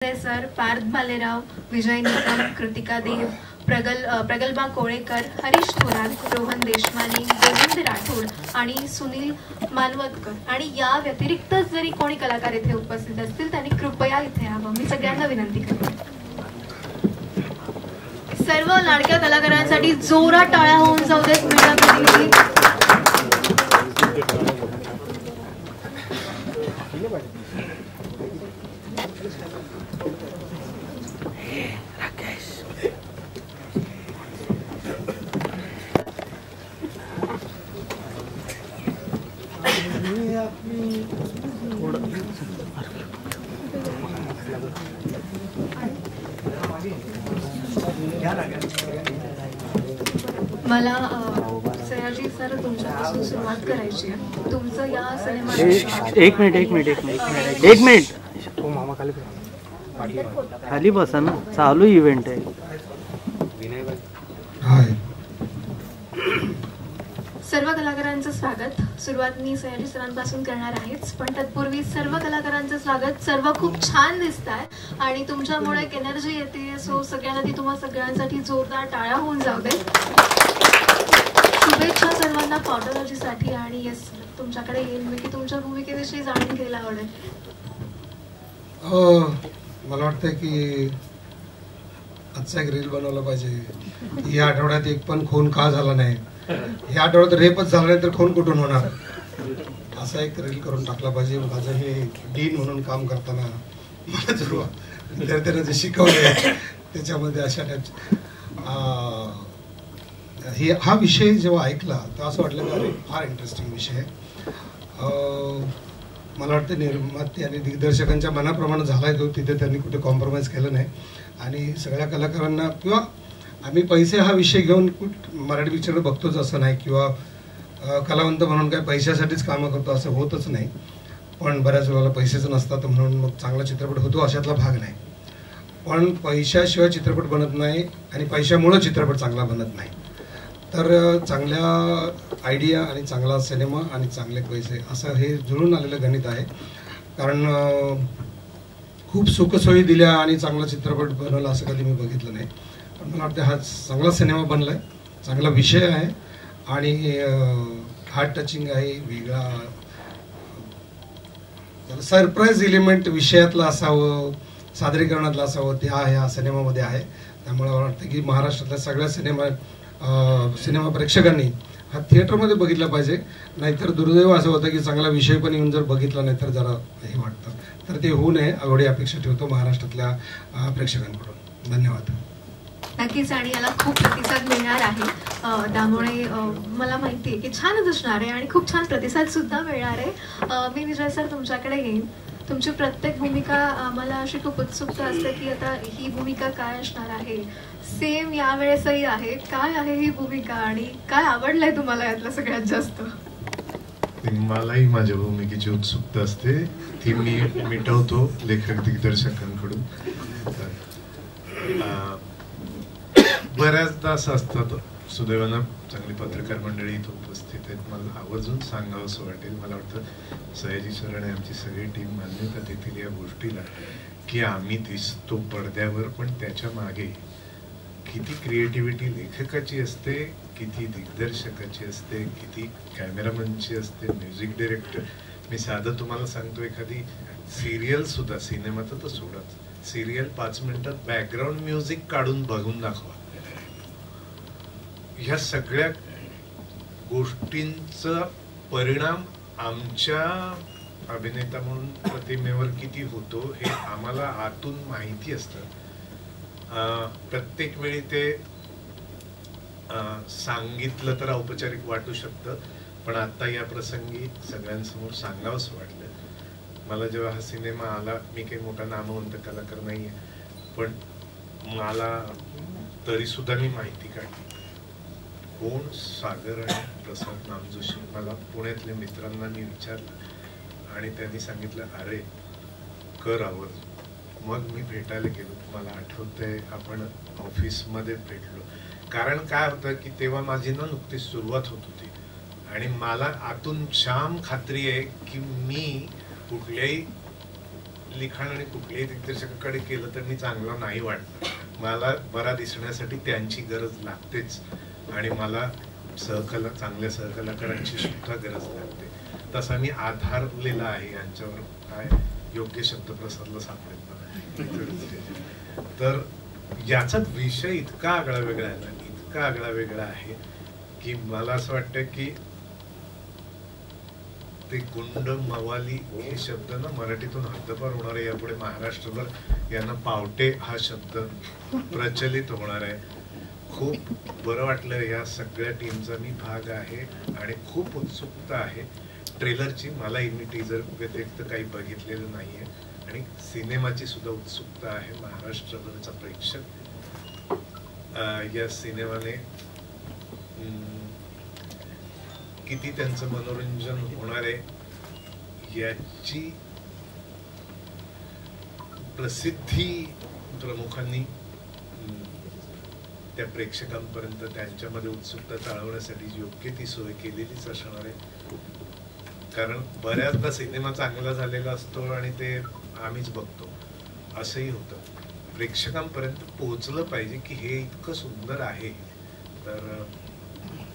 Sir, Parth Bhalerao, विजय निकम, कृतिका देव, प्रगल्भा कोळेकर, हरीश थोरात, रोहन देशमानी, गोविंद राठोड आणि सुनील मानवतकर आणि या व्यतिरिक्त जरी कोणी कलाकार इथे उपस्थित असतील त्यांनी कृपया इथे यावं, मी सगळ्यांना विनंती करते. सर्व लाडक्या कलाकारांसाठी जोरात टाळ्या होऊन जाऊ देत. मॅडम मला सयाजी सर तुमच्यापासून सुरुवात करायची आहे. तुमचं या सिनेमात एक मिनिट तो मामा खाली बसा ना, चालू इव्हेंट आहे. सर्व कलाकारांचं स्वागत. सुरुवात मी सयाजी सरांपासून करणार आहेच, पण तत्पूर्वी सर्व कलाकारांचं स्वागत. सर्व खूप छान दिसताय आणि तुमच्यामुळे एक एनर्जी येते. सो सगळ्यांना तुम्हा सगळ्यांसाठी जोरदार टाळ्या होऊन जाऊ दे. शुभेच्छा सर्वांना पॉडोलॉजीसाठी. आणि येस, तुमच्याकडे येईल मी की तुमच्या भूमिकेविषयी जाणून घ्यायला आवडेल. मला वाटतं की आजचा एक रील बनवला पाहिजे. या आठवड्यात एक पण खून का झाला नाही, या आठवड्यात रेपच झाला नाही तर खून कुठून होणार, असा एक रील करून टाकला पाहिजे. माझं हे डीन म्हणून काम करताना मला जर विद्यार्थ्यांना जे शिकवले त्याच्यामध्ये अशा हा विषय जेव्हा ऐकला तर असं वाटलं की अरे फार इंटरेस्टिंग विषय आहे. मला वाटतं निर्माते आणि दिग्दर्शकांच्या मनाप्रमाणे झालाय तो, तिथे त्यांनी कुठे कॉम्प्रोमाइज केलं नाही. आणि सगळ्या कलाकारांना किंवा आम्ही पैसे हा विषय घेऊन मराठी पिक्चर बघतोच असं नाही, किंवा कलावंत म्हणून काय पैशासाठीच कामं करतो असं होतच नाही. पण बऱ्याच वेळेला पैसेच नसतात म्हणून मग चांगला चित्रपट होतो अशातला भाग नाही. पण पैशाशिवाय चित्रपट बनत नाही आणि पैशामुळं चित्रपट चांगला बनत नाही. तर चांगल्या आयडिया आणि चांगला सिनेमा आणि चांगले पैसे असं हे जुळून आलेलं गणित आहे. कारण खूप सुखसोयी दिल्या आणि चांगला चित्रपट बनवला असं कधी मी बघितलं नाही. पण मला वाटतं हा चांगला सिनेमा बनलाय, चांगला विषय आहे आणि हार्ट टचिंग आहे, वेगळा सरप्राईज एलिमेंट विषयातलं असावं, सादरीकरणातलं असावं, ते ह्या सिनेमामध्ये आहे. त्यामुळे मला वाटतं की महाराष्ट्रातल्या सगळ्या सिनेमा प्रेक्षकांनी हा थिएटरमध्ये बघितला पाहिजे. नाहीतर दुर्दैव असं होतं की चांगला विषय पण येऊन जर बघितला नाही तर जरा हे वाटतं. तर ते होऊ नये एवढी अपेक्षा ठेवतो महाराष्ट्रातल्या प्रेक्षकांकडून. धन्यवाद. नक्कीच, आणि याला खूप प्रतिसाद मिळणार आहे. त्यामुळे मला माहिती आहे की छानच असणार आहे आणि खूप छान प्रतिसाद सुद्धा मिळणार आहे. मी विजय सर तुमच्याकडे येईन. तुमची प्रत्येक भूमिका आम्हाला अशी खूप उत्सुकता असते की आता ही भूमिका काय असणार आहे. सेम यावेळेसही आहे. काय आहे ही भूमिका आणि काय आवडलंय तुम्हाला यातलं सगळ्यात जास्त? मलाही माझ्या भूमिकेची उत्सुकता असते, ती मी मिटवतो लेखक दिग्दर्शकांकडून. बऱ्याचदा असं असतं, सुदैवानं चांगली पत्रकार मंडळी इथं उपस्थित आहेत. मला आवर्जून सांगावं असं वाटेल, मला वाटतं सयाजी सर आणि आमची सगळी टीम मान्यता देतील या गोष्टीला की आम्ही दिसतो पडद्यावर, पण त्याच्या मागे किती क्रिएटिव्हिटी लेखकाची असते, किती दिग्दर्शकाची असते, किती कॅमेरामनची असते, म्युझिक डायरेक्टर. मी साधं तुम्हाला सांगतो, एखादी सिरियल सुद्धा, सिनेमाचं तर सोडत, सिरियल 5 मिनिटात बॅकग्राऊंड म्युझिक काढून बघून दाखवा. ह्या सगळ्या गोष्टींचा परिणाम आमच्या अभिनेता म्हणून प्रतिमेवर किती होतो हे आम्हाला आतून माहिती असतं. प्रत्येक वेळी ते सांगितलं तर औपचारिक वाटू शकतं, पण आता या प्रसंगी सगळ्यांसमोर सांगावंच वाटलं. मला जेव्हा हा सिनेमा आला, मी काही मोठा नामवंत कलाकार नाहीये, पण मला तरी सुद्धा मी माहिती काढली कोण सागर आणि प्रसाद नामजोशी. मला पुण्यातल्या मित्रांना मी विचारलं आणि त्यांनी सांगितलं अरे कर आवर्जून. मग मी भेटायला गेलो. मला आठवतंय आपण ऑफिसमध्ये भेटलो. कारण काय होतं की तेव्हा माझी ना नुकतीच सुरुवात होत होती आणि मला आतून जाम खात्री आहे की मी कुठल्याही लिखाण आणि कुठल्याही दिग्दर्शकाकडे केलं तर मी चांगला नाही वाटत. मला बरा दिसण्यासाठी त्यांची गरज लागतेच आणि मला चांगल्या सहकलाकारांची सुद्धा गरज लागते. तसा मी आधारलेला आहे यांच्यावर. काय योग्य शब्द प्रसादला सापडेल मला. तर याचा विषय इतका आगळा वेगळा आहे ना, इतका आगळा वेगळा आहे की मला असं वाटतं की ते गुंड मवाली हे शब्द ना मराठीतून हद्दपार होणार आहे. यापुढे महाराष्ट्रभर यांना पावटे हा शब्द प्रचलित होणार आहे. खूप बरं वाटलं. या सगळ्या टीमचा मी भाग आहे आणि खूप उत्सुकता आहे ट्रेलरची. मलाही मी टीजर व्यतिरिक्त काही बघितलेलं नाहीये आणि सिनेमाची सुद्धा उत्सुकता आहे. महाराष्ट्रभरचा प्रेक्षक या सिनेमाने किती त्यांचं मनोरंजन होणार आहे याची प्रसिद्धी प्रमुखांनी त्या प्रेक्षकांपर्यंत त्यांच्यामध्ये उत्सुकता चालवण्यासाठी योग्य ती सोय केलेलीच असणार आहे. कारण बऱ्याचदा सिनेमा चांगला झालेला असतो आणि ते आम्हीच बघतो, असंही होतं. प्रेक्षकांपर्यंत पोहोचलं पाहिजे की हे इतकं सुंदर आहे. तर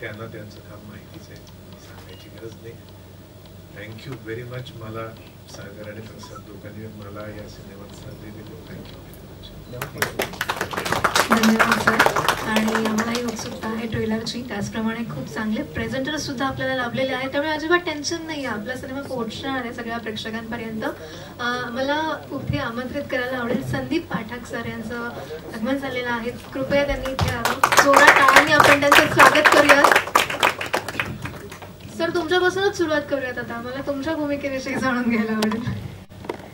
त्यांना त्यांचं काम माहितीच आहे, सांगायची गरज नाही. Thank you very much. मला सागर आणि प्रसाद दोघांनी मला या सिनेमात संधी दिली. Thank you very much. धन्यवाद सर. आणि आम्हालाही उत्सुकता आहे ट्रेलरची. त्याचप्रमाणे खूप चांगले प्रेझेंटर सुद्धा आपल्याला लाभलेले आहेत, त्यामुळे अजिबात टेन्शन नाही आहे. आपला सिनेमा पोहोचणार आहे सगळ्या प्रेक्षकांपर्यंत. मला कुठे आमंत्रित करायला आवडेल संदीप पाठक सर यांचं आगमन झालेलं आहे. कृपया त्यांनी इथे यावं. जोरात टाळ्यांनी आपण त्यांचं स्वागत करूयात. सर तुमच्यापासूनच सुरुवात करूयात. आता मला तुमच्या भूमिकेविषयी जाणून घ्यायला आवडेल.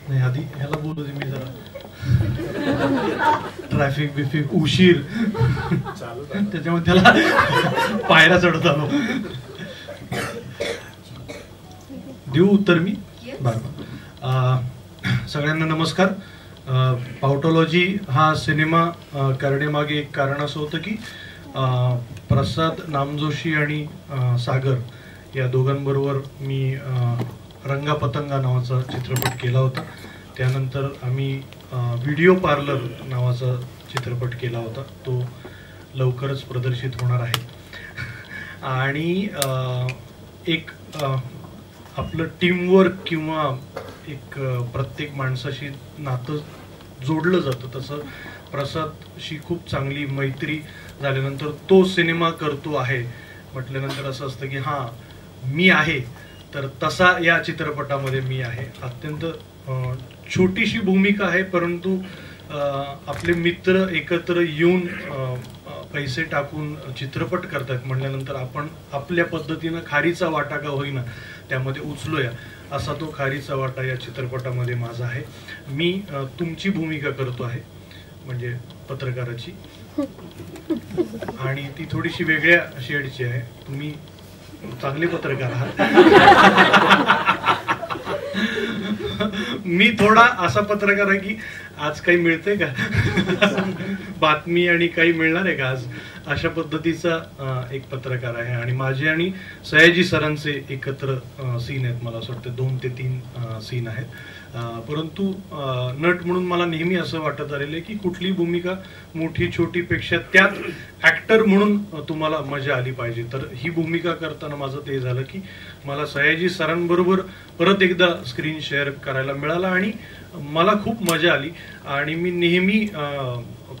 नाही आधी ह्याला बोलू दे. मी जरा ट्रॅफिक बिफिक उशीर त्याच्यामुळे त्याला पायऱ्या चढत आलो. देऊ उत्तर मी. बरं. सगळ्यांना नमस्कार. पावटोलॉजी हा सिनेमा करण्यामागे एक कारण असं होतं की प्रसाद नामजोशी आणि सागर या दोघांबरोबर मी रंगापतंगा नावाचा चित्रपट केला होता. त्यानंतर आम्ही व्हिडिओ पार्लर नावाचा चित्रपट केला होता. तो लवकरच प्रदर्शित होणार आहे. आणि एक आपलं टीमवर्क किंवा एक प्रत्येक माणसाशी नातं जोडलं जातं, तसं प्रसादशी खूप चांगली मैत्री झाल्यानंतर तो सिनेमा करतो आहे म्हटल्यानंतर असं असतं की हां मी आहे. तर तसा या चित्रपटामध्ये मी आहे. अत्यंत छोटीशी भूमिका आहे, परंतु आपले मित्र एकत्र येऊन पैसे टाकून चित्रपट करतात म्हटल्यानंतर आपण आपल्या पद्धतीनं खारीचा वाटा का होईना त्यामध्ये उचलूया, असा तो खारीचा वाटा या चित्रपटामध्ये माझा आहे. मी तुमची भूमिका करतो आहे, म्हणजे पत्रकाराची, आणि ती थोडीशी वेगळ्या शेडची आहे. तुम्ही चांगले पत्रकार आहात. मी थोडा असा पत्रकार आहे की आज काही मिळतंय का बातमी आणि काही मिळणार आहे का आज, अशा पद्धतीचा एक पत्रकार आहे. आणि माझे आणि सयाजी सरांचे एकत्र सीन आहेत. मला असं वाटतं 2 ते 3 सीन आहेत. परंतु नट म्हणून मला नेहमी असं वाटत आलेलं आहे की कुठली भूमिका मोठी छोटी पेक्षा त्यात ऍक्टर म्हणून तुम्हाला मजा आली पाहिजे. तर ही भूमिका करताना माझं ते झालं की मला सयाजी सरांबरोबर परत एकदा स्क्रीन शेअर करायला मिळाला आणि मला खूप मजा आली. आणि मी नेहमी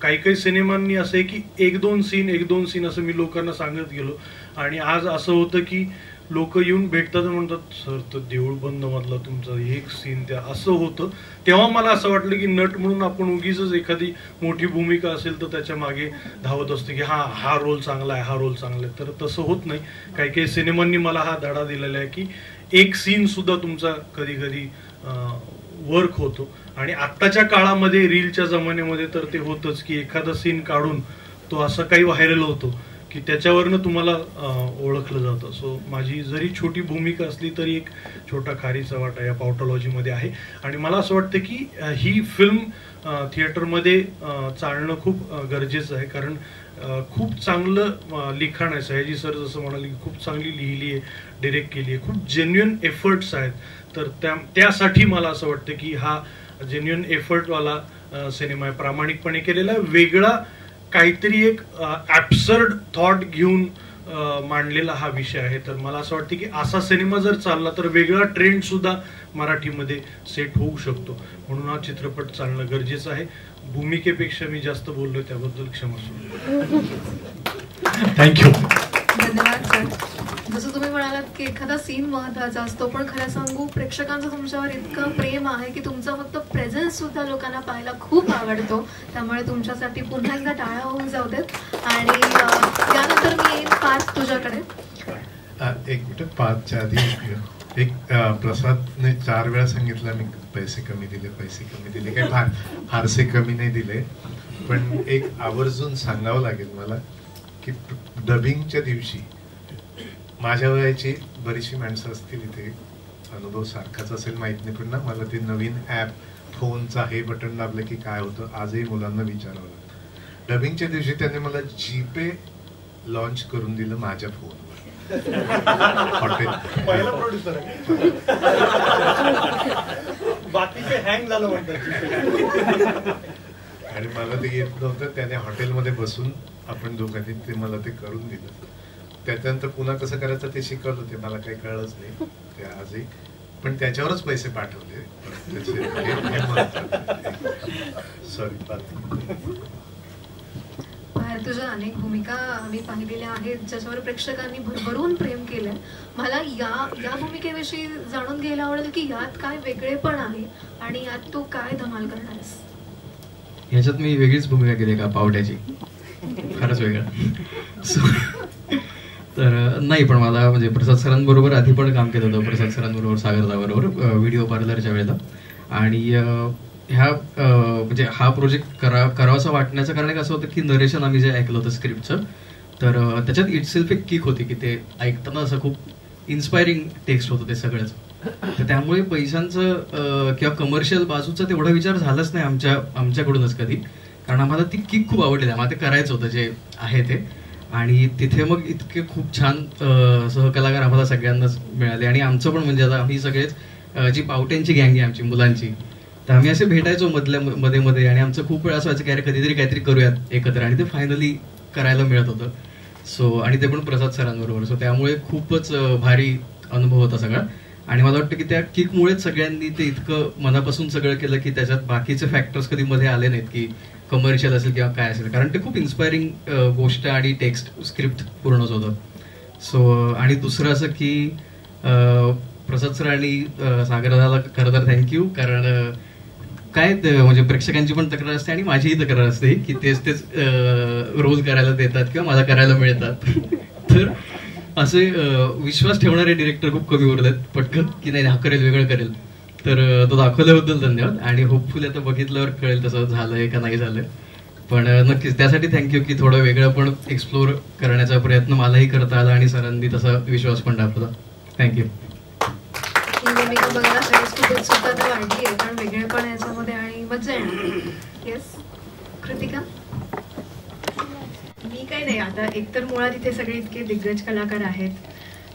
काही सिनेमांनी असं आहे की 1-2 सीन असं मी लोकांना सांगत गेलो. आणि आज असं होतं की लोक येऊन भेटतात म्हणतात सर तर देऊळ बंद मधला तुमचा एक सीन त्या असं होतं. तेव्हा मला असं वाटलं की नट म्हणून आपण उगीच एखादी मोठी भूमिका असेल तर त्याच्या मागे धावत असते की हा रोल चांगला आहे, हा रोल चांगला आहे. तर तसं होत नाही. काही सिनेमांनी मला हा धडा दिलेला आहे की एक सीन सुद्धा तुमचा कधी कधी वर्क होतो. आणि आत्ताच्या काळामध्ये रीलच्या जमान्यामध्ये तर ते होतच की एखादा सीन काढून तो असं काही व्हायरल होतो की त्याच्यावरनं तुम्हाला ओळखलं जातं. सो माझी जरी छोटी भूमिका असली तरी एक छोटा खारीचा वाटा या पावटोलॉजीमध्ये आहे. आणि मला असं वाटतं की ही फिल्म थिएटरमध्ये चालणं खूप गरजेचं आहे. कारण खूप चांगलं लिखाण आहे. सयाजी सर जसं म्हणाले की खूप चांगली लिहिली आहे, डिरेक्ट केली आहे, खूप जेन्युइन एफर्ट्स आहेत. तर त्यासाठी मला असं वाटतं की हा जेन्युइन एफर्टवाला सिनेमा आहे, प्रामाणिकपणे केलेला, वेगळा काहीतरी एक ॲब्सर्ड थॉट घेऊन मांडलेला हा विषय आहे. तर मला असं वाटतं की असा सिनेमा जर चालला तर वेगळा ट्रेंड सुद्धा मराठीमध्ये सेट होऊ शकतो, म्हणून हा चित्रपट चालणं गरजेचं आहे. भूमिकेपेक्षा मी जास्त बोललोय त्याबद्दल क्षमा. थँक्यू. धन्यवाद सर. जसं तुम्ही म्हणालात की एखादा सीन महत्वाचा असतो, पण खरं सांगू प्रेक्षकांचं तुमच्यावर इतकं प्रेम आहे की तुमचा फक्त प्रेझेन्स सुद्धा लोकांना पाहायला खूप आवडतो. त्यामुळे तुमच्यासाठी पुन्हा एकदा टाळ्या होऊन जाऊ देत. आणि त्यानंतर मी येईन पार्थ तुझ्याकडे. एक मिनिट, पार्थच्या आधी एक प्रसादने 4 वेळा सांगितलं मी पैसे कमी दिले, पैसे कमी दिले. काही फारसे कमी नाही दिले, पण एक आवर्जून सांगावं लागेल मला की डबिंगच्या दिवशी माझ्या वयाची बरीचशी माणसं असतील इथे, अनुभव सारखाच असेल माहित नाही, पण ना मला ते नवीन ॲप फोनचा हे बटन दाबलं की काय होतं आजही मुलांना विचारावं लागतं. डबिंगच्या दिवशी त्यांनी मला जीपे लॉन्च करून दिलं माझ्या फोनवर. हॉटेल पहिला प्रोड्युसर आहे, बाकीचे हँग झालं म्हणतात. आणि मला ते येत नव्हतं, त्याने हॉटेलमध्ये बसून आपण दोघांनी ते मला ते करून दिलं. त्याच्यानंतर पुन्हा कसं करायचं ते शिकवलं, ते मला काही कळलंच नाही ते आजही, पण त्याच्यावरच पैसे पाठवले. सॉरी. तुझ्या अनेक भूमिका आम्ही पाहिलेल्या आहेत ज्याच्यावर प्रेक्षकांनी भरभरून प्रेम केलंय. मला या भूमिकेविषयी जाणून घ्यायला आवडेल की यात काय वेगळेपण आहे आणि यात तू काय धमाल करणार आहेस. ह्याच्यात मी वेगळीच भूमिका केली का पावट्याची, फारच वेगळं. तर नाही, पण मला म्हणजे प्रसाद सरांबरोबर आधी पण काम केलं होतं, प्रसाद सरांबरोबर, सागरदाबरोबर व्हिडिओ पार्लरच्या वेळेला. आणि ह्या म्हणजे हा प्रोजेक्ट करावासा वाटण्याचं कारण एक असं होतं की नरेशन आम्ही जे ऐकलं होतं स्क्रिप्टचं, तर त्याच्यात इटसेल्फ एक किक होती की ते ऐकताना असं खूप इन्स्पायरिंग टेक्स्ट होतं ते सगळंच. तर त्यामुळे पैशांचं किंवा कमर्शियल बाजूचा तेवढा विचार झालाच नाही आमच्याकडूनच कधी, कारण आम्हाला ती किक खूप आवडली, आम्हाला ते करायचं होतं जे आहे ते. आणि तिथे मग इतके खूप छान सहकलाकार आम्हाला सगळ्यांनाच मिळाले. आणि आमचं पण म्हणजे आता आम्ही सगळेच जी पावट्यांची गँग आहे आमची मुलांची, तर आम्ही असे भेटायचो मध्ये आणि आमचं खूप वेळा असं व्हायचं की अरे कधीतरी काहीतरी करूयात एकत्र, आणि ते फायनली करायला मिळत होतं. सो आणि ते पण प्रसाद सरांबरोबर. सो त्यामुळे खूपच भारी अनुभव होता सगळा. आणि मला वाटतं की त्या किकमुळेच सगळ्यांनी ते इतकं मनापासून सगळं केलं की त्याच्यात बाकीचे फॅक्टर्स कधी मध्ये आले नाहीत की कमर्शियल असेल किंवा काय असेल, कारण ते खूप इन्स्पायरिंग गोष्ट आणि टेक्स्ट स्क्रिप्ट पूर्णच होतं. सो आणि दुसरं असं की प्रसाद सर आणि सागरदाला खरं तर थँक्यू, कारण काय म्हणजे प्रेक्षकांची पण तक्रार असते आणि माझीही तक्रार असते की तेच रोज करायला देतात किंवा मला करायला मिळतात. तर असे विश्वास ठेवणारे डिरेक्टर खूप कमी उरलेत पटकन की नाही हा करेल, वेगळं करेल. तर तो दाखवल्याबद्दल धन्यवाद. आणि होपफुली आता बघितल्यावर कळेल तसं झालंय का नाही झालंय, पण नक्कीच त्यासाठी थँक्यू की थोडं वेगळं पण एक्सप्लोर करण्याचा प्रयत्न मलाही करता आला आणि सरांनी तसा विश्वास पण दाखवला. थँक्यू. ही भूमिका बघायला खूपच सुद्धा तर वाढली आहे, कारण वेगळेपण याच्यामध्ये आणि मजा येणार. येस कृतिका. मी काही नाही, आता एकतर मुळात इथे सगळे इतके दिग्गज कलाकार आहेत,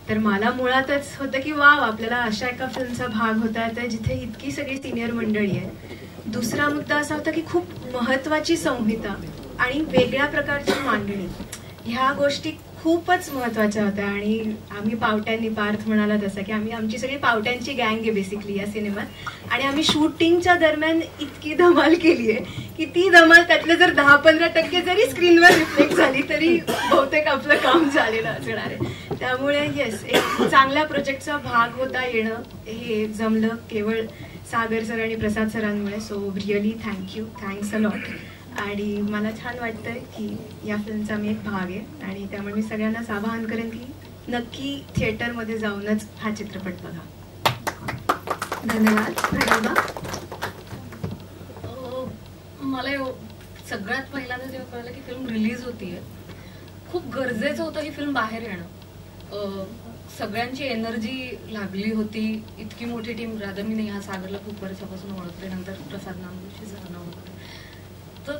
तर मला मुळातच होतं की वाव आपल्याला अशा एका फिल्मचा भाग होता तर जिथे इतकी सगळी सिनियर मंडळी आहे. दुसरा मुद्दा असा होता की खूप महत्त्वाची संहिता आणि वेगळ्या प्रकारची मांडणी, ह्या गोष्टी खूपच महत्त्वाच्या होत्या. आणि आम्ही पावट्यांनी, पार्थ म्हणाला तसं की आमची सगळी पावट्यांची गँग आहे बेसिकली या सिनेमात. आणि आम्ही शूटिंगच्या दरम्यान इतकी धमाल केली आहे की ती धमाल त्यातलं जर 10-15% जरी स्क्रीनवर रिफ्लेक्ट झाली तरी बहुतेक आपलं काम झालेलं असणार आहे. त्यामुळे येस, एक चांगल्या प्रोजेक्टचा भाग होता येणं हे जमलं केवळ सागर सर आणि प्रसाद सरांमुळे. So really thank you, thanks a lot. आणि मला छान वाटतंय की या फिल्मचा मी एक भाग आहे आणि त्यामुळे मी सगळ्यांनाच आवाहन करेन की नक्की थिएटरमध्ये जाऊनच हा चित्रपट बघा. धन्यवाद. मला सगळ्यात पहिल्यांदा जेव्हा कळलं की फिल्म रिलीज होतीये, खूप गरजेचं होतं ही फिल्म बाहेर येणं. सगळ्यांची एनर्जी लागली होती, इतकी मोठी टीम. राधा मी नेहा सागरला खूप वर्षापासून ओळखते, नंतर प्रसाद नामदेवशी सरांना ओळखते. तर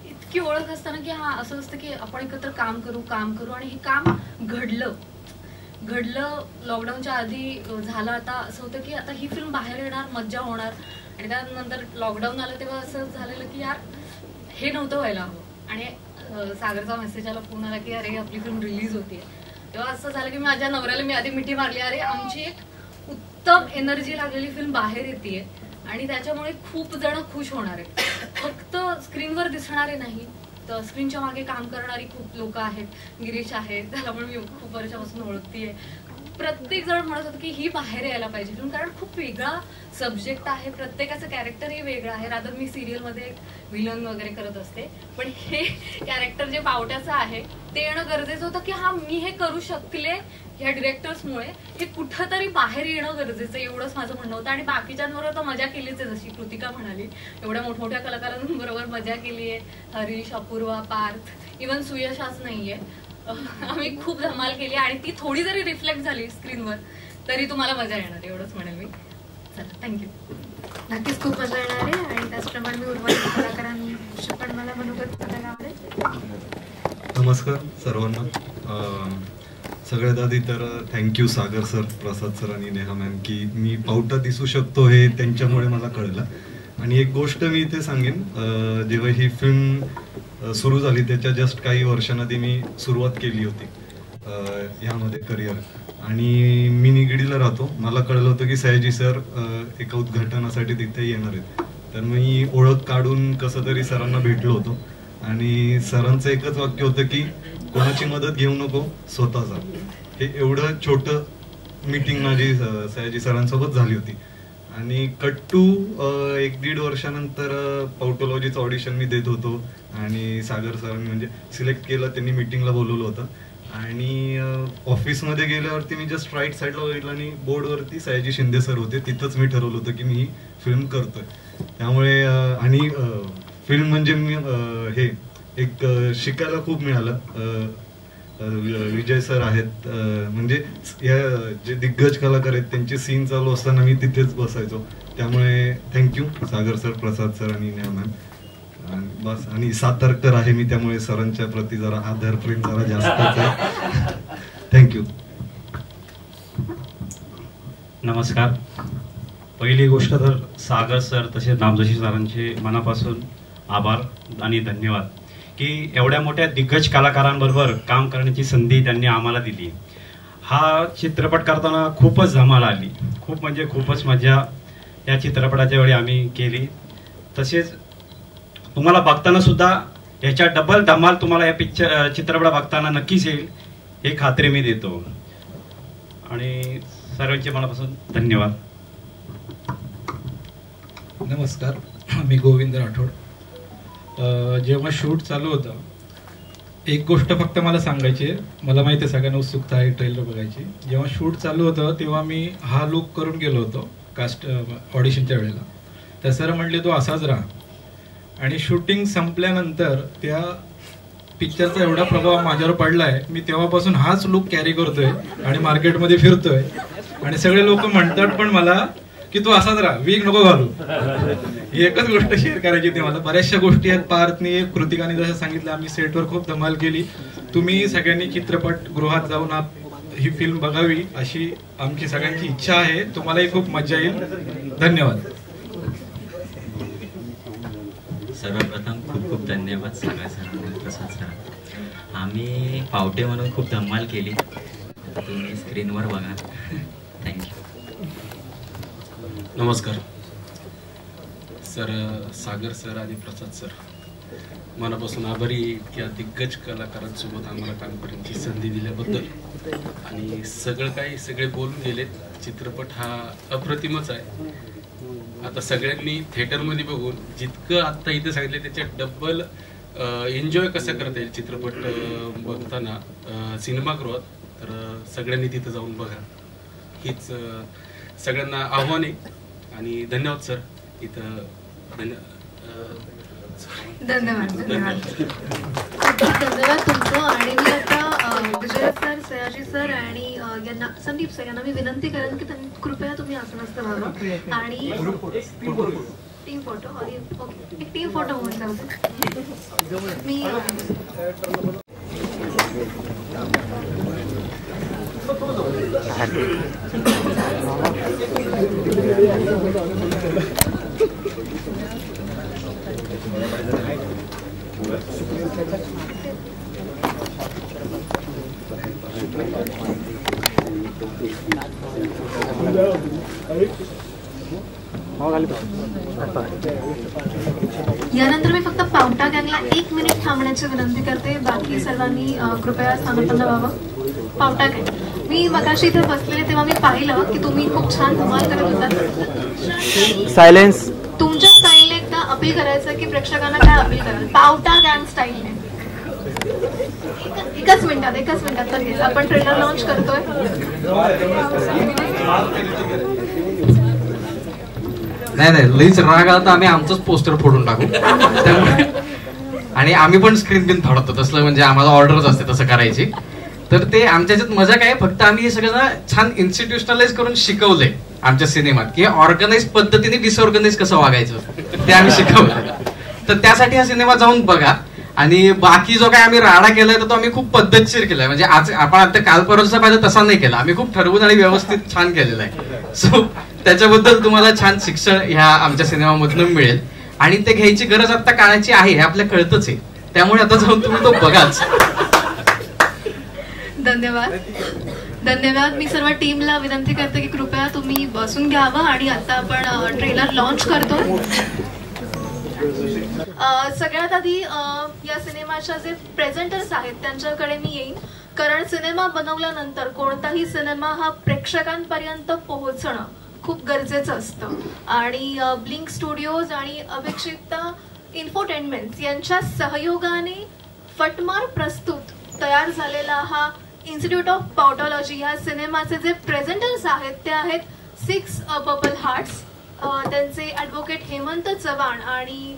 इतकी ओळख असताना की हा असं असतं की आपण एकत्र काम करू आणि हे काम घडलं. लॉकडाऊनच्या आधी झालं. आता असं होतं की आता ही फिल्म बाहेर येणार, मज्जा होणार. आणि त्यानंतर लॉकडाऊन आलं तेव्हा असं झालेलं की यार हे नव्हतं व्हायला हवं. आणि सागरचा मेसेज आला, फोन आला की अरे आपली फिल्म रिलीज होतीये. तेव्हा असं झालं की माझ्या नवऱ्याला मी आधी मिठी मारली, अरे आमची एक उत्तम एनर्जी लागलेली फिल्म बाहेर येतेय आणि त्याच्यामुळे खूप जण खुश होणार आहेत. फक्त स्क्रीनवर दिसणारे नाही तर स्क्रीनच्या मागे काम करणारी खूप लोक आहेत. गिरीश आहे, त्याला पण मी खूप वर्षापासून ओळखतीये. प्रत्येक जण म्हणत होतं की ही बाहेर यायला पाहिजे फिल्म, कारण खूप वेगळा सब्जेक्ट आहे, प्रत्येकाचं कॅरेक्टरही वेगळं आहे. रादर मी सिरियलमध्ये विलन वगैरे करत असते, पण हे कॅरेक्टर जे पावट्याचं आहे ते येणं गरजेचं होतं की हा मी हे करू शकले ह्या डिरेक्टर्समुळे, हे कुठंतरी बाहेर येणं गरजेचं, एवढंच माझं म्हणणं होतं. आणि बाकीच्यांबरोबर तर मजा केलीच आहे, जशी कृतिका म्हणाली एवढ्या मोठमोठ्या कलाकारांबरोबर मजा केली आहे. हरीश, अपूर्वा, पार्थ, इव्हन सुयश आज नाहीये. आम्ही खूप धमाल केली आणि ती थोडी जरी रिफ्लेक्ट झाली स्क्रीनवर तरी तुम्हाला मजा येणार, एवढंच म्हणेल मी. चला, थँक्यू. नक्कीच खूप मजा येणार आहे आणि त्याचप्रमाणे मी उर्वरित कलाकारांशी पण मला मनोगत करायला आवडेल. नमस्कार सर्वांना. सगळ्यात आधी तर थँक्यू सागर सर, प्रसाद सर आणि नेहा मॅम की मी पावटा दिसू शकतो हे त्यांच्यामुळे मला कळलं. आणि एक गोष्ट मी इथे सांगेन, जेव्हा ही फिल्म सुरू झाली त्याच्या जस्ट काही वर्षांआधी मी सुरुवात केली होती ह्यामध्ये करिअर, आणि मी निगडीला राहतो. मला कळलं होतं की सयाजी सर एका उद्घाटनासाठी तिथे येणार आहेत, तर मी ओळख काढून कसं तरी सरांना भेटलो होतो आणि सरांचं एकच वाक्य होतं की कोणाची मदत घेऊ नको, स्वतः जा. हे एवढं छोटं मीटिंग माझी सयाजी सरांसोबत झाली होती. आणि कट टू 1-1.5 वर्षानंतर पाउटोलॉजीचं ऑडिशन मी देत होतो आणि सागर सरांनी म्हणजे सिलेक्ट केलं, त्यांनी मीटिंगला बोलवलं होतं. आणि ऑफिसमध्ये गेल्यावरती मी जस्ट राईट साईडला बघितलं आणि बोर्डवरती सयाजी शिंदे सर होते. तिथंच मी ठरवलं होतं की मी ही फिल्म करतोय. त्यामुळे आणि फिल्म म्हणजे मी हे एक शिकायला खूप मिळालं. विजय सर आहेत, म्हणजे या जे दिग्गज कलाकार आहेत त्यांचे सीन चालू असताना मी तिथेच बसायचो. त्यामुळे थँक्यू सागर सर, प्रसाद सर आणि नेहा मॅम. बस, आणि सातारकर आहे मी, त्यामुळे सरांच्या प्रती जरा आदर प्रेम जरा जास्तच आहे. थँक्यू. नमस्कार. पहिली गोष्ट तर सागर सर तसेच नामजोशी सरांचे मनापासून आभार आणि धन्यवाद की एवढ्या मोठ्या दिग्गज कलाकारांबरोबर काम करण्याची संधी त्यांनी आम्हाला दिली. हा चित्रपट करताना खूपच धमाल आली, खूप म्हणजे खूपच मजा या चित्रपटाच्या वेळी आम्ही केली. तसेच तुम्हाला बघताना सुद्धा याच्या डबल धमाल तुम्हाला या चित्रपट बघताना नक्कीच येईल, हे खात्री मी देतो. आणि सर्वांचे मनापासून धन्यवाद. नमस्कार, मी गोविंद राठोड. जेव्हा शूट चालू होतं एक गोष्ट फक्त मला सांगायची आहे, मला माहिती आहे सगळ्यांना उत्सुकता आहे ट्रेलर बघायची. जेव्हा शूट चालू होतं तेव्हा मी हा लुक करून गेलो होतो कास्ट ऑडिशनच्या वेळेला. त्या सर म्हणले तो असाच राहा. आणि शूटिंग संपल्यानंतर त्या पिक्चरचा एवढा प्रभाव माझ्यावर पडला आहे, मी तेव्हापासून हाच लुक कॅरी करतोय आणि मार्केटमध्ये फिरतोय. आणि सगळे लोक म्हणतात पण मला की तू असाच राहा, वीक नको घालू. ही एकच गोष्ट शेअर करायची होती मला. बऱ्याचशा गोष्टी आहेत, पार्थनी कृतिकाने जसं सांगितलं आम्ही सेटवर खूप धमाल केली. तुम्ही सगळ्यांनी चित्रपटगृहात जाऊन ही फिल्म बघावी अशी आमची सगळ्यांची इच्छा आहे. तुम्हालाही खूप मजा येईल. धन्यवाद. सर्वप्रथम खूप खूप धन्यवाद सागर सर, प्रसाद सर. आम्ही पावटे म्हणून खूप धमाल केली, तुम्ही स्क्रीनवर बघा. थँक्यू. नमस्कार सर, सागर सर आणि प्रसाद सर मनापासून आभारी की दिग्गज कलाकारांसोबत आम्हाला काम करण्याची संधी दिल्याबद्दल. आणि सगळे बोलून गेलेत. चित्रपट हा अप्रतिमच आहे. आता सगळ्यांनी थिएटरमध्ये बघून जितकं आत्ता इथे सांगितलं त्याच्या डबल एन्जॉय कसं करता येईल चित्रपट बघताना सिनेमागृहात, तर सगळ्यांनी तिथं जाऊन बघा, हीच सगळ्यांना आव्हान आहे. आणि धन्यवाद सर. इथं धन्यवाद तुमचं. आणि मी आता विजय सर, सयाजी सर आणि यांना, संदीप सर यांना मी विनंती करेन की कृपया तुम्ही आसनस्थ व्हावं आणि टीम फोटो. ओके, एक टीम फोटो होऊन जाऊ. मी यानंतर मी फक्त पावटा गँगला 1 मिनिट थांबण्याची विनंती करते. बाकी सर्वांनी कृपया स्थानापन्न व्हावं. पावटा गँग, मी मगाशी इथे बसलेले तेव्हा मी पाहिलं की तुम्ही खूप छान धमाल करत होता. सायलेन्स. तुमच्या स्टाईलने एकदा अपील करायचं की प्रेक्षकांना काय अपील कराल पावटा गँग स्टाईलने. एकच मिनिटात लगेच आपण ट्रेलर लॉन्च करतोय. नाही लईच राग आला तर आम्ही आमचंच पोस्टर फोडून टाकू. आणि आम्ही पण स्क्रीन बिन फाडतो तसलं, म्हणजे आम्हाला ऑर्डरच असते तसं करायची. तर ते आमच्या ह्याच्यात मजा काय, फक्त आम्ही हे सगळं छान इन्स्टिट्यूशनलाइज करून शिकवलंय आमच्या सिनेमात की ऑर्गनाइज पद्धतीने डिसऑर्गनाइज कसं वागायचं ते आम्ही शिकवलंय. तर त्यासाठी हा सिनेमा जाऊन बघा. आणि बाकी जो काय आम्ही राडा केलाय तर तो आम्ही खूप पद्धतशीर केलाय. म्हणजे आज आपण आता काल परवाचा पाहिजे तसा नाही केला, आम्ही खूप ठरवून आणि व्यवस्थित छान केलेला आहे. सो त्याच्याबद्दल तुम्हाला छान शिक्षण ह्या आमच्या सिनेमामधून मिळेल. आणि ते घ्यायची गरज आता काळाची आहे हे आपल्या कळतच आहे. त्यामुळे आता जाऊन तुम्ही तो बघाच. धन्यवाद. मी सर्व टीमला विनंती करते की कृपया तुम्ही बसून घ्यावं. आणि आता आपण ट्रेलर लॉन्च करतो. सगळ्यात आधी या सिनेमाच्या जे प्रेझेंटर्स आहेत त्यांच्याकडे मी येईन, कारण सिनेमा बनवल्यानंतर कोणताही सिनेमा हा प्रेक्षकांपर्यंत पोहोचणं खूप गरजेचं असतं. आणि ब्लिंक स्टुडिओज आणि अभिक्षिप्ता इन्फोटेनमेंट यांच्या सहयोगाने फटमार प्रस्तुत तयार झालेला हा इन्स्टिट्यूट ऑफ पाउटॉलॉजी या सिनेमाचे जे प्रेझेंटर्स आहेत ते आहेत 6 पर्पल हार्ट्स. त्यांचे ॲडव्होकेट हेमंत चव्हाण आणि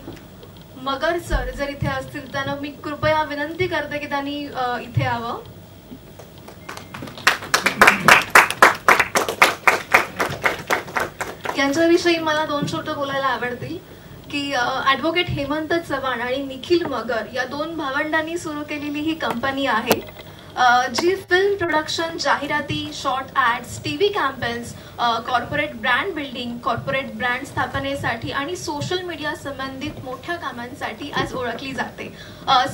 मगर सर जर इथे असतील त्यांना मी कृपया विनंती करते की त्यांनी इथे यावं. यांच्याविषयी मला 2 शब्द बोलायला आवडतील की ॲडव्होकेट हेमंत चव्हाण आणि निखिल मगर या 2 भावंडांनी सुरू केलेली ही कंपनी आहे जी फिल्म प्रोडक्शन, जाहिराती, short ads, TV campaigns, corporate brand building, corporate brand स्थापनेसाठी आणि सोशल मीडिया संबंधित मोठ्या कामांसाठी आज ओळखली जाते.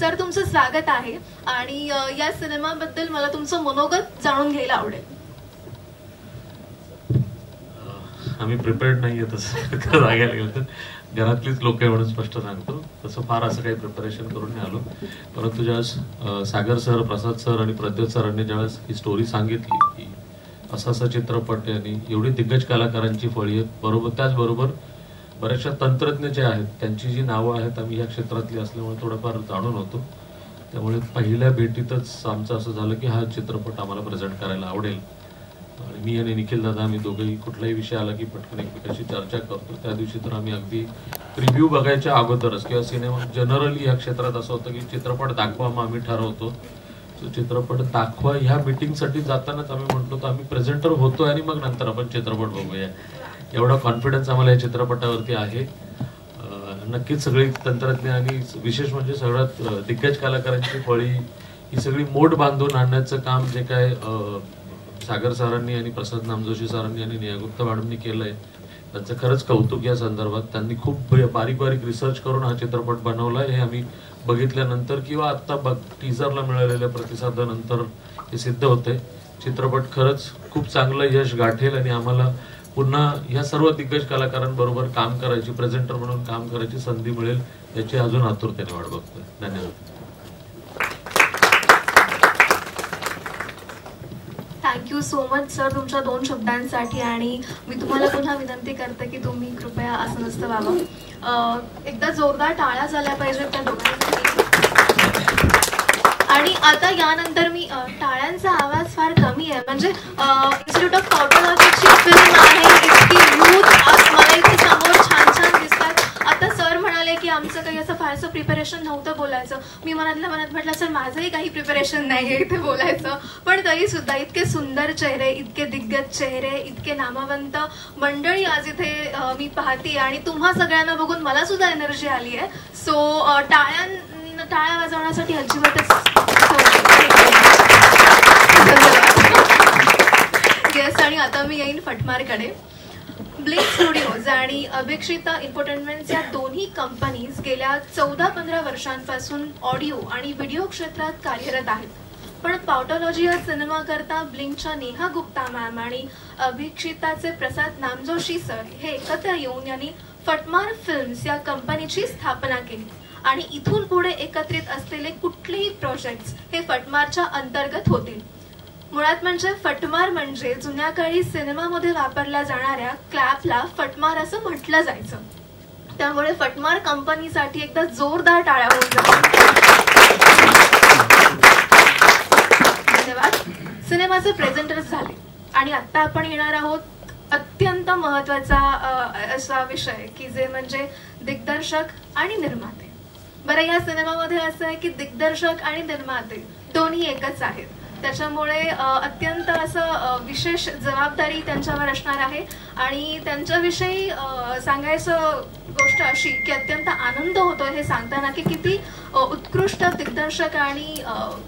सर, तुमचं स्वागत आहे. आणि या सिनेमाबद्दल मला तुमचं मनोगत जाणून घ्यायला आवडेल. आम्ही प्रिपेअर्ड नाहीये तसं जागायला गेलं तर घरातलीच लोक आहे म्हणून स्पष्ट सांगतो. तसं फार असं काही प्रिपरेशन करून नाही आलो. परंतु ज्यावेळेस सागर सर, प्रसाद सर आणि प्रद्योत सरांनी ज्यावेळेस ही स्टोरी सांगितली की असा चित्रपट आहे आणि एवढी दिग्गज कलाकारांची फळी आहेत, बरोबर त्याचबरोबर बऱ्याचशा तंत्रज्ञ जे आहेत त्यांची जी नावं आहेत आम्ही या क्षेत्रातली असल्यामुळे थोडंफार जाणून होतो. त्यामुळे पहिल्या भेटीतच आमचं असं झालं की हा चित्रपट आम्हाला प्रेझेंट करायला आवडेल. आणि मी आणि निखिल दादा आम्ही दोघंही कुठलाही विषय आला की पटकन एकमेकाशी चर्चा करतो. त्या दिवशी तर आम्ही अगदी रिव्ह्यू बघायच्या अगोदरच किंवा सिनेमा जनरली या क्षेत्रात असं होतं की चित्रपट दाखवा मग आम्ही ठरवतो. तो चित्रपट दाखवा ह्या मीटिंगसाठी जातानाच आम्ही म्हटलो तर आम्ही प्रेझेंटर होतोय आणि मग नंतर आपण चित्रपट बघूया. एवढा कॉन्फिडन्स आम्हाला या चित्रपटावरती आहे. नक्कीच सगळी तंत्रज्ञ आणि विशेष म्हणजे सगळ्यात दिग्गज कलाकारांची फळी ही सगळी मोड बांधून आणण्याचं काम जे काय सागर सरांनी आणि प्रसाद नामजोशी सरांनी आणि नेहा गुप्ता मॅडमनी केलंय त्यांचं खरंच कौतुक या संदर्भात. त्यांनी खूप बारीक रिसर्च करून हा चित्रपट बनवलाय हे आम्ही बघितल्यानंतर किंवा आता टीझरला मिळालेल्या प्रतिसादानंतर हे सिद्ध होतंय. चित्रपट खरंच खूप चांगलं यश गाठेल आणि आम्हाला पुन्हा ह्या सर्व दिग्गज कलाकारांबरोबर काम करायची, प्रेझेंटर म्हणून काम करायची संधी मिळेल याची अजून आतुरतेने वाट बघतोय. धन्यवाद. थँक्यू सो मच सर तुमच्या 2 शब्दांसाठी. आणि मी तुम्हाला पुन्हा विनंती करते की तुम्ही कृपया आसनस्थ व्हावं. एकदा जोरदार टाळ्या झाल्या पाहिजेत त्या दोघांसाठी. आणि आता यानंतर मी टाळ्यांचा आवाज फार कमी आहे म्हणजे इन्स्टिट्यूट ऑफ पाउटॉलॉजीची फिल्म आहे, इतकी यूथ मला इथे समोर छान छान दिसतात. आता सर म्हणाले की आमचं काही असं फारसं प्रिपरेशन नव्हतं बोलायचं. मी मनातल्या मनात म्हटलं सर माझंही काही प्रिपरेशन नाही आहे इथे बोलायचं. पण तरी सुद्धा इतके सुंदर चेहरे, इतके दिग्गज चेहरे, इतके नामवंत मंडळी आज इथे मी पाहते आणि तुम्हा सगळ्यांना बघून मला सुद्धा एनर्जी आली आहे. सो टाळ्या वाजवण्यासाठी अजिबातच येस. आणि आता मी येईन फटमारकडे. ब्लिंक स्टुडिओज आणि अभिक्षिता इन्फोटेनमेंट या दोन्ही कंपनीज गेल्या 14-15 वर्षांपासून ऑडिओ आणि व्हिडिओ क्षेत्रात कार्यरत आहेत. पण पाउटोलॉजी या सिनेमा करता ब्लिंकच्या नेहा गुप्ता मॅम आणि अभिक्षिताचे प्रसाद नामजोशी सर हे एकत्र येऊन यांनी फटमार फिल्म्स या कंपनीची स्थापना केली आणि इथून पुढे एकत्रित असलेले कुठलेही प्रोजेक्ट्स हे फटमारच्या अंतर्गत होतील. मुळात म्हणजे फटमार म्हणजे जुन्या काळी सिनेमामध्ये वापरल्या जाणाऱ्या क्लॅपला फटमार असं म्हटलं जायचं. त्यामुळे फटमार कंपनीसाठी एकदा जोरदार टाळ्या होऊन जातात. धन्यवाद. सिनेमाचे प्रेझेंटर्स झाले आणि आता आपण येणार आहोत अत्यंत महत्वाचा असा विषय की जे म्हणजे दिग्दर्शक आणि निर्माते. बरं, या सिनेमामध्ये असं आहे की दिग्दर्शक आणि निर्माते दोन्ही एकच आहेत. त्याच्यामुळे अत्यंत असं विशेष जबाबदारी त्यांच्यावर असणार आहे आणि त्यांच्याविषयी सांगायचं गोष्ट अशी की अत्यंत आनंद होतोय हे सांगताना की किती उत्कृष्ट दिग्दर्शक आणि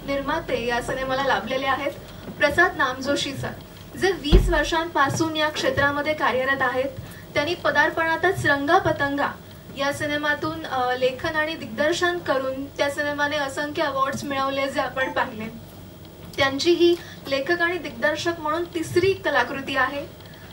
निर्माते या सिनेमाला लाभलेले आहेत. प्रसाद नामजोशी सर जे 20 वर्षांपासून या क्षेत्रामध्ये कार्यरत आहेत. त्यांनी पदार्पणातच रंगा पतंगा या सिनेमातून लेखन आणि दिग्दर्शन करून त्या सिनेमाने असंख्य अवॉर्ड्स मिळवले जे आपण पाहिले. त्यांची ही लेखक आणि दिग्दर्शक म्हणून 3री कलाकृती आहे.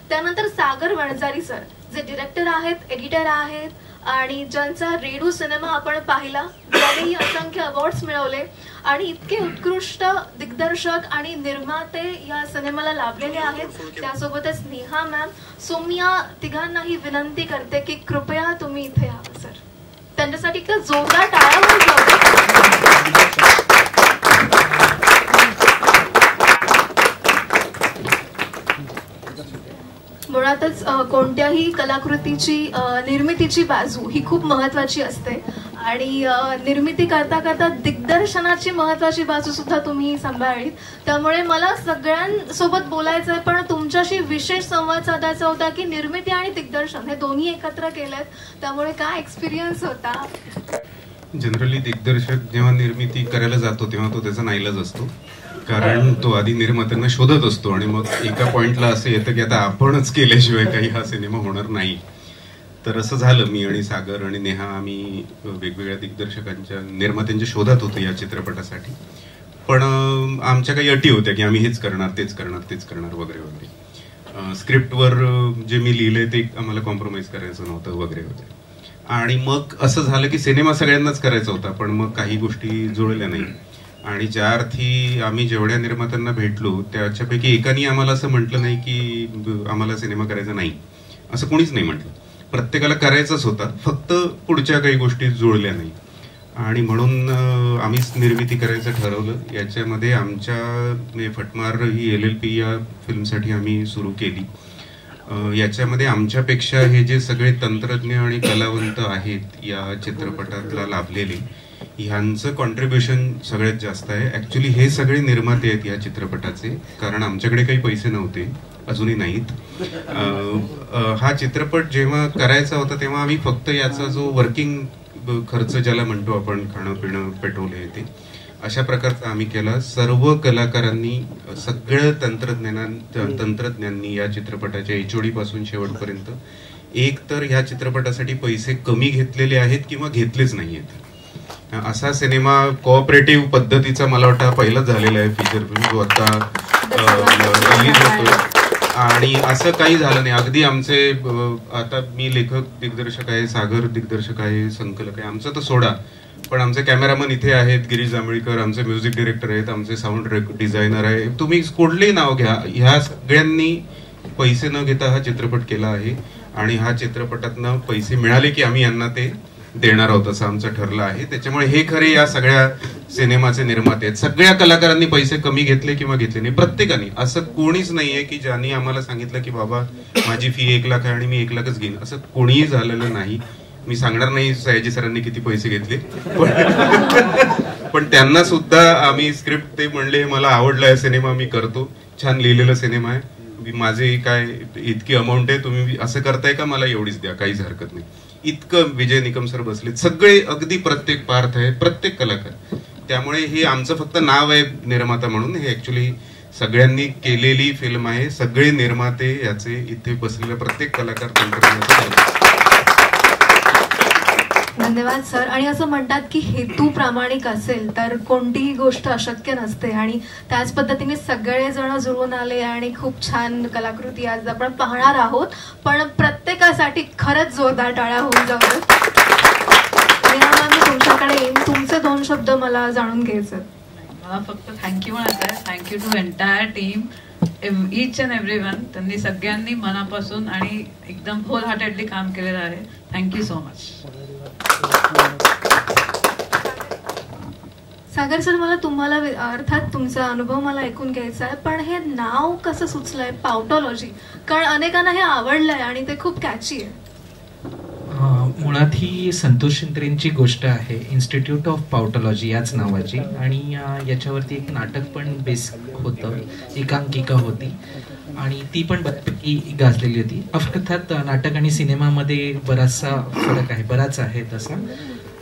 त्यानंतर सागर वणजारी सर जे डिरेक्टर आहेत, एडिटर आहेत आणि ज्यांचा रेडू सिनेमा आपण पाहिला, त्यानेही असंख्य अवॉर्ड्स मिळवले आणि इतके उत्कृष्ट दिग्दर्शक आणि निर्माते या सिनेमाला लाभलेले आहेत. त्यासोबतच नेहा मॅम. सो मी या तिघांनाही विनंती करते की कृपया तुम्ही इथे यावं सर. त्यांच्यासाठी एक जोरदार टाळ्या वाजवा. मुळातच कोणत्याही कलाकृतीची निर्मितीची बाजू ही खूप महत्वाची असते आणि निर्मिती करता करता दिग्दर्शनाची महत्वाची बाजू सुद्धा तुम्ही सांभाळलीत. त्यामुळे मला सगळ्यांसोबत बोलायचं आहे पण तुमच्याशी विशेष संवाद साधायचा होता की निर्मिती आणि दिग्दर्शन हे दोन्ही एकत्र केलेत. त्यामुळे काय एक्सपिरियन्स होता? जनरली दिग्दर्शक जेव्हा निर्मिती करायला जातो तेव्हा तो त्याचा नाईलाज असतो, कारण तो आधी निर्मात्यांना शोधत असतो आणि मग एका पॉइंटला असं येतं की आता आपणच केल्याशिवाय काही हा सिनेमा होणार नाही. तर असं झालं. मी आणि सागर आणि नेहा आम्ही वेगवेगळ्या दिग्दर्शकांच्या निर्मात्यांच्या शोधात होतो या चित्रपटासाठी. पण आमच्या काही अटी होत्या की आम्ही हेच करणार, तेच करणार, तेच करणार वगैरे वगैरे. स्क्रिप्टवर जे मी लिहिलंय ते आम्हाला कॉम्प्रोमाइज करायचं नव्हतं वगैरे वगैरे. आणि मग असं झालं की सिनेमा सगळ्यांनाच करायचा होता पण मग काही गोष्टी जुळल्या नाही. आणि ज्या अर्थी आम्ही जेवढ्या निर्मात्यांना भेटलो त्याच्यापैकी एकानी आम्हाला असं म्हटलं नाही की आम्हाला सिनेमा करायचा नाही, असं कोणीच नाही म्हटलं. प्रत्येकाला करायचाच होता, फक्त पुढच्या काही गोष्टी जुळल्या नाही. आणि म्हणून आम्हीच निर्मिती करायचं ठरवलं. याच्यामध्ये आमच्या फटमार ही LLP या फिल्मसाठी आम्ही सुरू केली. याच्यामध्ये आमच्यापेक्षा हे जे सगळे तंत्रज्ञ आणि कलावंत आहेत या चित्रपटातला लाभलेले, ह्यांचं कॉन्ट्रीब्युशन सगळ्यात जास्त आहे. ऍक्च्युली हे सगळे निर्माते आहेत या चित्रपटाचे, कारण आमच्याकडे काही पैसे नव्हते, अजूनही नाहीत. हा चित्रपट जेव्हा करायचा होता तेव्हा आम्ही फक्त याचा जो वर्किंग खर्च ज्याला म्हणतो आपण, खाणं पिणं पेट्रोल हे ते, अशा प्रकारचा आम्ही केला. सर्व कलाकारांनी, सगळ्या तंत्रज्ञांनी या चित्रपटाच्या HOD पासून शेवटपर्यंत एक तर ह्या चित्रपटासाठी पैसे कमी घेतलेले आहेत किंवा घेतलेच नाहीयेत. असा सिनेमा कोऑपरेटिव्ह पद्धतीचा मला वाटतं पहिलाच झालेला आहे फीचर फिल्म जो आता रिलीज होतोय. आणि असं काही झालं नाही. अगदी आमचे आता मी लेखक दिग्दर्शक आहे, सागर दिग्दर्शक आहे, संकलक आहे, आमचं तर सोडा, पण आमचे कॅमेरामन इथे आहेत गिरीश जांभळीकर, आमचे म्युझिक डिरेक्टर आहेत, आमचे साऊंड डिझायनर आहे, तुम्ही कुठलेही नाव घ्या, ह्या सगळ्यांनी पैसे न घेता हा चित्रपट केला आहे. आणि हा चित्रपटातनं पैसे मिळाले की आम्ही यांना ते देणार आहोत असं आमचं ठरलं आहे. त्याच्यामुळे हे खरे या सगळ्या सिनेमाचे निर्माते आहेत. सगळ्या कलाकारांनी पैसे कमी घेतले किंवा घेतले नाही, प्रत्येकाने. असं कोणीच नाहीये की ज्यांनी आम्हाला सांगितलं की बाबा माझी फी 1 लाख आहे आणि मी 1 लाखच घेईन, असं कोणीही झालेलं नाही. मी सांगणार नाही सयाजी सरांनी किती पैसे घेतले, पण त्यांना सुद्धा आम्ही स्क्रिप्ट ते म्हणले मला आवडलाय सिनेमा, मी करतो, छान लिहिलेला सिनेमा आहे, माझे काय इतकी अमाऊंट आहे, तुम्ही असं करताय का, मला एवढीच द्या, काहीच हरकत नाही. इतकं विजय निकम सर बसले, सगळे अगदी प्रत्येक पार्थ आहे, प्रत्येक कलाकार. त्यामुळे हे आमचं फक्त नाव आहे निर्माता म्हणून, हे ऍक्च्युली सगळ्यांनी केलेली फिल्म आहे. सगळे निर्माते याचे इथे बसलेले प्रत्येक कलाकार धन्यवाद सर. आणि असं म्हणतात की हेतू प्रामाणिक असेल तर कोणतीही गोष्ट अशक्य नसते आणि त्याच पद्धतीने सगळेजण जुळून आले आणि खूप छान कलाकृती आज आपण पाहणार आहोत. पण प्रत्येकासाठी खरंच जोरदार टाळ्या होऊन जाऊ. मी तुमच्याकडे येईन, तुमचे 2 शब्द मला जाणून घ्यायचे. मला फक्त थँक्यू म्हणायचं आहे. Thank you to entire team, each and every one. त्यांनी सगळ्यांनी मनापासून आणि एकदम होल हार्टेडली काम केलेलं आहे. Thank you so much. Sagar sir, मला तुम्हाला अर्थात तुमचा अनुभव मला ऐकून घ्यायचा आहे, पण हे नाव कसं सुचलंय पाउटॉलॉजी? कारण अनेकांना हे आवडलंय आणि ते खूप कॅची आहे. मुळात ही संतोष शिंत्रेंची गोष्ट आहे, इन्स्टिट्यूट ऑफ पाउटॉलॉजी याच नावाची. आणि याच्यावरती एक नाटक पण बेस होतं, एकांकिका होती आणि ती पण बऱ्यापैकी गाजलेली होती. अर्थात नाटक आणि सिनेमामध्ये बराचसा फरक आहे, बराच आहे तसा.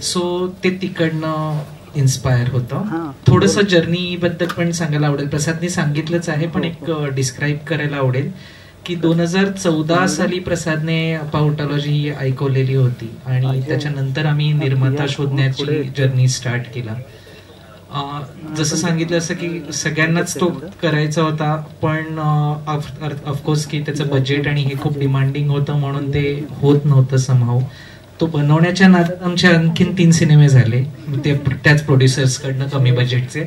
सो ते तिकडनं इन्स्पायर होतं. थोडंसं जर्नी बद्दल पण सांगायला आवडेल. प्रसादने सांगितलंच आहे, पण एक डिस्क्राईब करायला आवडेल की 2014 साली प्रसादने पाउटॉलॉजी ऐकवलेली होती आणि त्याच्यानंतर आम्ही निर्माता शोधण्याची जर्नी स्टार्ट केला. जसं सांगितलं असं की सगळ्यांनाच तो करायचा होता, पण ऑफकोर्स की त्याचं बजेट आणि हे खूप डिमांडिंग होतं म्हणून ते होत नव्हतं समहाऊ. तो बनवण्याच्या नादात आमचे आणखीन 3 सिनेमे झाले, ते त्याच प्रोड्युसर्स कडनं कमी बजेटचे,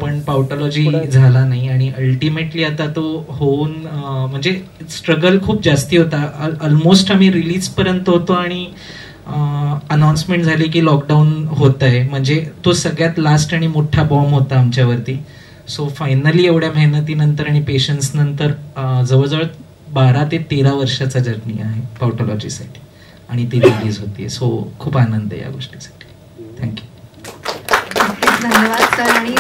पण पाउटॉलॉजी झाला नाही. आणि अल्टिमेटली आता तो होऊन म्हणजे स्ट्रगल खूप जास्ती होता. ऑलमोस्ट आम्ही रिलीज पर्यंत होतो आणि अनाउन्समेंट झाली की लॉकडाऊन होत आहे, म्हणजे तो सगळ्यात लास्ट आणि मोठा बॉम्ब होता आमच्यावरती. सो फायनली एवढ्या मेहनतीनंतर आणि पेशन्स नंतर जवळजवळ 12 ते 13 वर्षाचा जर्नी आहे पाउटॉलॉजीसाठी आणि ती रिलीज होतीये. सो खूप आनंद आहे या गोष्टीसाठी. थँक्यू. धन्यवाद सर. आणि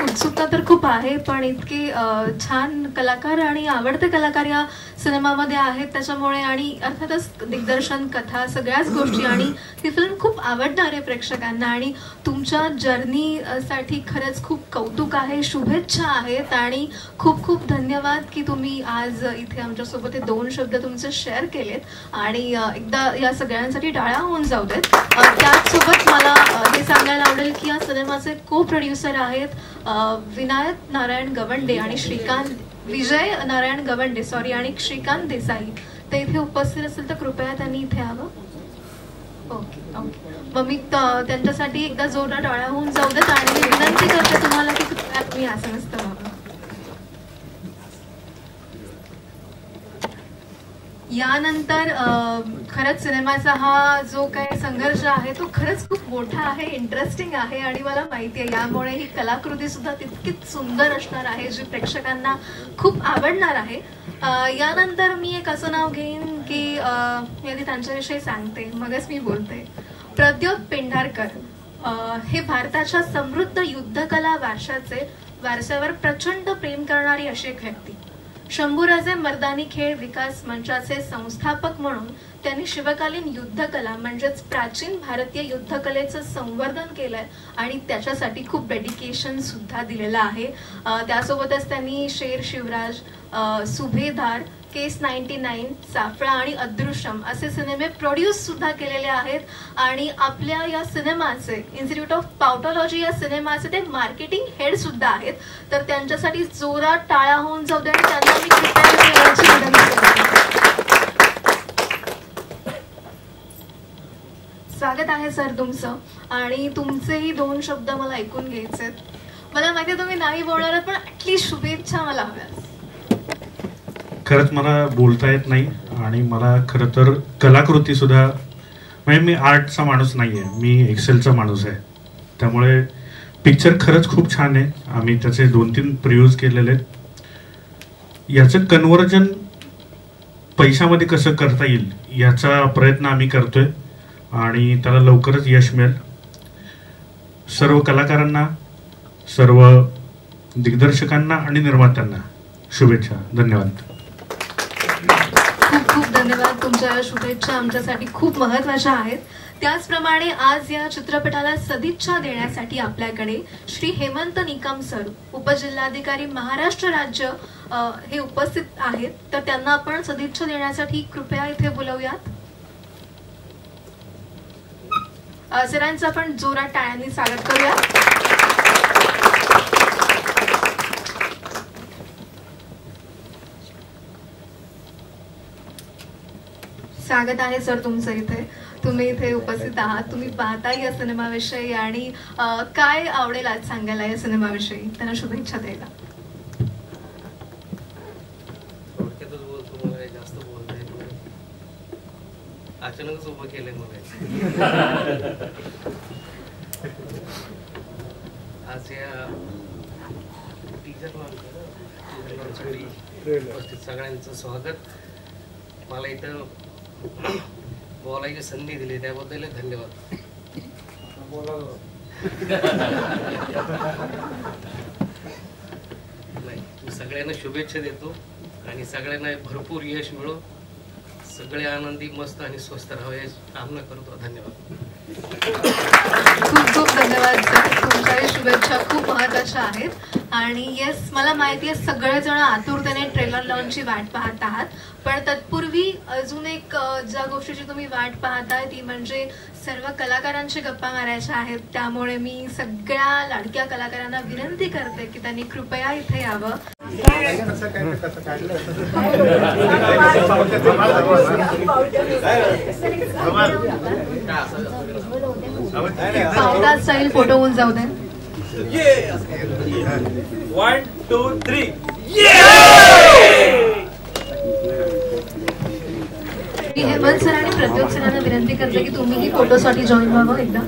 उत्सुकता तर खूप आहे, पण इतके छान कलाकार आणि आवडते कलाकार या सिनेमामध्ये आहेत त्याच्यामुळे, आणि अर्थातच दिग्दर्शन, कथा, सगळ्याच गोष्टी, आणि ही फिल्म खूप आवडणार आहे प्रेक्षकांना. आणि तुमच्या जर्नीसाठी खरंच खूप कौतुक आहे, शुभेच्छा आहेत आणि खूप खूप धन्यवाद की तुम्ही आज इथे आमच्यासोबत हे 2 शब्द तुमचे शेअर केलेत. आणि एकदा या सगळ्यांसाठी टाळ्या होऊन जाऊ देत. त्याचसोबत मला हे सांगायला आवडेल की या सिनेमाचे को प्रोड्युसर आहेत विनायक नारायण गवंडे आणि विजय नारायण गवंडे आणि श्रीकांत देसाई. ते इथे उपस्थित असेल तर कृपया त्यांनी इथे यावं. Okay okay. मग मी त्यांच्यासाठी एकदा जोरदार टाळ्या होऊन जाऊ देत आणि विनंती करते तुम्हाला की कृपया तुम्ही आसनस्थ व्हावं. यानंतर खरंच सिनेमाचा हा जो काही संघर्ष आहे तो खरंच खूप मोठा आहे, इंटरेस्टिंग आहे आणि मला माहिती आहे यामुळे ही कलाकृती सुद्धा तितकीच सुंदर असणार आहे जी प्रेक्षकांना खूप आवडणार आहे. यानंतर मी एक असं नाव घेईन की मी आधी त्यांच्याविषयी सांगते मगच मी बोलते. प्रद्योत पेंढारकर हे भारताच्या समृद्ध युद्धकला वारशावर प्रचंड प्रेम करणारी अशी एक व्यक्ती. शंभूराजे मर्दानी खेळ विकास मंचाचे संस्थापक म्हणून त्यांनी शिवकालीन युद्धकला म्हणजेच प्राचीन भारतीय युद्धकलेचं संवर्धन केलंय आणि त्याच्यासाठी खूप डेडिकेशन सुद्धा दिलेलं आहे. त्यासोबतच त्यांनी शेर शिवराज, सुभेदार, केस 99, साफळा आणि अदृश्यम असे सिनेमे प्रोड्यूस सुद्धा केलेले आहेत. आणि आपल्या या सिनेमाचे इन्स्टिट्यूट ऑफ पाउटॉलॉजी या सिनेमाचे ते मार्केटिंग हेड सुद्धा आहेत. तर त्यांच्यासाठी जोरात टाळ्या होऊन जाऊ दे आणि त्यांना मी कृपया विनंती करते. स्वागत आहे सर तुमचं. आणि तुमचेही 2 शब्द मला ऐकून घ्यायचे. मला माहिती तुम्ही नाही बोलणार पण ऍटलीस्ट शुभेच्छा मला हव्या. खरंच मला बोलता येत नाही आणि मला खरं तर कलाकृती सुद्धा, म्हणजे मी आर्टचा माणूस नाही आहे, मी एक्सेलचा माणूस आहे. त्यामुळे पिक्चर खरंच खूप छान आहे. आम्ही त्याचे 2-3 प्रिव्ह्यूज केलेले आहेत. याचं कन्व्हर्जन पैशामध्ये कसं करता येईल याचा प्रयत्न आम्ही करतोय आणि त्याला लवकरच यश मिळेल. सर्व कलाकारांना, सर्व दिग्दर्शकांना आणि निर्मात्यांना शुभेच्छा. धन्यवाद. खूप खूप धन्यवाद. तुमच्या शुभेच्छा आमच्यासाठी खूप महत्त्वाच्या आहेत. त्याचप्रमाणे आज या चित्रपटाला सदिच्छा देण्यासाठी आपल्याकडे श्री हेमंत निकम सर, उपजिल्हाधिकारी महाराष्ट्र राज्य हे उपस्थित आहेत. तर त्यांना आपण सदिच्छा देण्यासाठी कृपया इथे बोलवूयात. सरांचं आपण जोरात टाळ्यांनी स्वागत करूया. स्वागत आहे सर तुमचं इथे. तुम्ही इथे उपस्थित आहात. तुम्ही पाहता या सिनेमाविषयी आणि काय आवडेल आज सांगायला या सिनेमाविषयी, त्यांना शुभेच्छा द्यायला. थोडक्यातच बोलतो, मला जास्त बोलता येत नाही. अचानकच उभं केलंय मला. आज या टीचर लॉन्चसाठी उपस्थित सगळ्यांचं स्वागत. मला इथं बोलायची संधी दिली त्याबद्दल धन्यवाद. नाही, मी सगळ्यांना शुभेच्छा देतो आणि सगळ्यांना भरपूर यश मिळो, सगळे आनंदी मस्त आणि स्वस्थ राहावे कामना करतो. धन्यवाद. खूप खूप धन्यवाद सर. तुमच्याही शुभेच्छा खूप महत्त्वाच्या आहेत. आणि येस, मला माहिती आहे सगळेजण आतुरतेने ट्रेलर लॉन्चची वाट पाहत आहात, पण तत्पूर्वी अजून एक ज्या गोष्टीची तुम्ही वाट पाहताय ती म्हणजे सर्व कलाकारांशी गप्पा मारायच्या आहेत. त्यामुळे मी सगळ्या लाडक्या कलाकारांना विनंती करते की त्यांनी कृपया इथे यावं. पावटा स्टाईल फोटो होऊन जाऊ दे. 1 2 3 मी हेमंत सर आणि प्रद्योत सरांना विनंती करते की तुम्हीही फोटोसाठी जॉईन व्हावं एकदा.